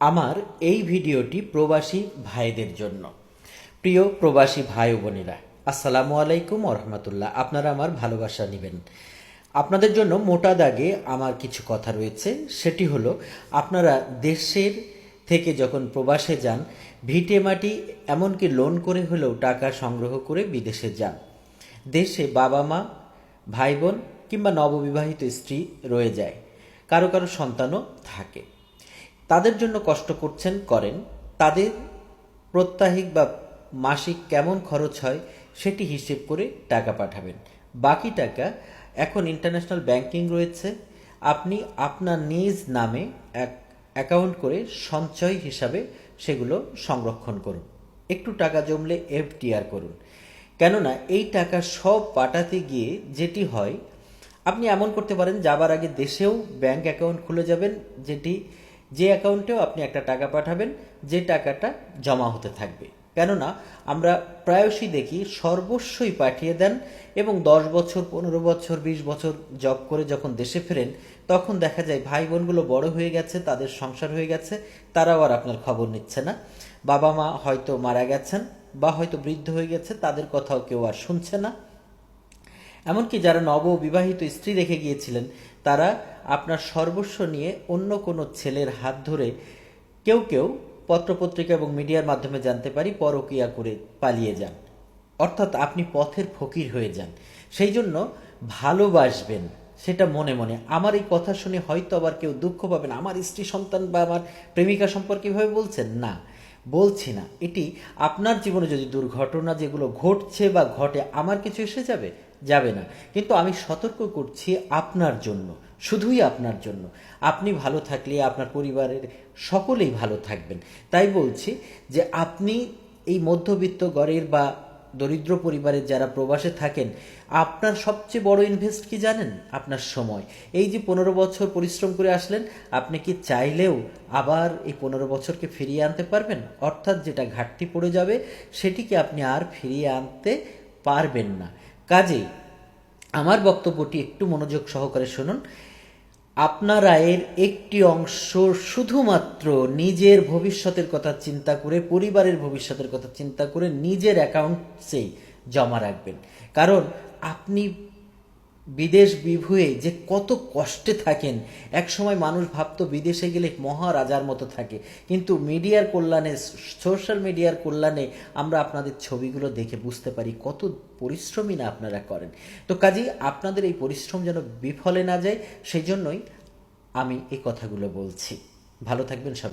আমার এই ভিডিওটি প্রবাসী ভাইদের জন্য। প্রিয় প্রবাসী ভাই ও বোনেরা, আসসালামু আলাইকুম রহমতুল্লাহ। আপনারা আমার ভালোবাসা নেবেন। আপনাদের জন্য মোটা দাগে আমার কিছু কথা রয়েছে। সেটি হলো, আপনারা দেশের থেকে যখন প্রবাসে যান, ভিটে মাটি এমনকি লোন করে হলেও টাকা সংগ্রহ করে বিদেশে যান। দেশে বাবা মা, ভাই বোন কিংবা নববিবাহিত স্ত্রী রয়ে যায়, কারো কারো সন্তানও থাকে। তাদের জন্য কষ্ট করছেন, করেন। তাদের প্রত্যাহিক বা মাসিক কেমন খরচ হয় সেটি হিসেব করে টাকা পাঠাবেন। বাকি টাকা এখন ইন্টারন্যাশনাল ব্যাংকিং রয়েছে, আপনি আপনার নিজ নামে এক অ্যাকাউন্ট করে সঞ্চয় হিসাবে সেগুলো সংরক্ষণ করুন। একটু টাকা জমলে এফডিআর করুন। কেননা এই টাকা সব পাঠাতে গিয়ে যেটি হয়, আপনি এমন করতে পারেন, যাবার আগে দেশেও ব্যাংক অ্যাকাউন্ট খুলে যাবেন, যে অ্যাকাউন্টেও আপনি একটা টাকা পাঠাবেন, যে টাকাটা জমা হতে থাকবে। কেননা আমরা প্রায়শই দেখি সর্বস্বই পাঠিয়ে দেন এবং 10 বছর, 15 বছর, 20 বছর জব করে যখন দেশে ফেরেন, তখন দেখা যায় ভাই বোনগুলো বড় হয়ে গেছে, তাদের সংসার হয়ে গেছে, তারাও আর আপনার খবর নিচ্ছে না। বাবা মা হয়তো মারা গেছেন বা হয়তো বৃদ্ধ হয়ে গেছে, তাদের কথাও কেউ আর শুনছে না। এমনকি যারা নববিবাহিত স্ত্রী রেখে গিয়েছিলেন, তারা আপনার সর্বস্ব নিয়ে অন্য কোনো ছেলের হাত ধরে, কেউ কেউ পত্রপত্রিকা এবং মিডিয়ার মাধ্যমে জানতে পারি, পরকীয়া করে পালিয়ে যান। অর্থাৎ আপনি পথের ফকির হয়ে যান। সেই জন্য ভালোবাসবেন, সেটা মনে মনে। আমার এই কথা শুনে হয়তো আবার কেউ দুঃখ পাবেন, আমার স্ত্রী সন্তান বা আমার প্রেমিকা সম্পর্কে এভাবে বলছেন না, বলছি না। এটি আপনার জীবনে যদি দুর্ঘটনা যেগুলো ঘটছে বা ঘটে, আমার কিছু এসে যাবে, যাবে না। কিন্তু আমি সতর্ক করছি আপনার জন্য, শুধুই আপনার জন্য। আপনি ভালো থাকলে আপনার পরিবারের সকলেই ভালো থাকবেন। তাই বলছি যে আপনি এই মধ্যবিত্ত ঘরের বা দরিদ্র পরিবারের যারা প্রবাসে থাকেন, আপনার সবচেয়ে বড় ইনভেস্ট কি জানেন? আপনার সময়। এই যে 15 বছর পরিশ্রম করে আসলেন, আপনি কি চাইলেও আবার এই 15 বছরকে ফিরিয়ে আনতে পারবেন? অর্থাৎ যেটা ঘাটতি পড়ে যাবে, সেটিকে আপনি আর ফিরিয়ে আনতে পারবেন না। কাজেই আমার বক্তব্যটি একটু মনোযোগ সহকারে শুনুন। আপনার আয়ের একটি অংশ শুধুমাত্র নিজের ভবিষ্যতের কথা চিন্তা করে, পরিবারের ভবিষ্যতের কথা চিন্তা করে নিজের অ্যাকাউন্টসেই জমা রাখবেন। কারণ আপনি বিদেশ বিভুঁয়ে যে কত কষ্টে থাকেন, এক সময় মানুষ ভাবতো বিদেশে গেলে মহারাজার মতো থাকে, কিন্তু মিডিয়ার কল্যাণে, সোশ্যাল মিডিয়ার কল্যাণে আমরা আপনাদের ছবিগুলো দেখে বুঝতে পারি কত পরিশ্রমই না আপনারা করেন। তো কাজেই আপনাদের এই পরিশ্রম যেন বিফলে না যায়, সেই জন্যই আমি এই কথাগুলো বলছি। ভালো থাকবেন সবাই।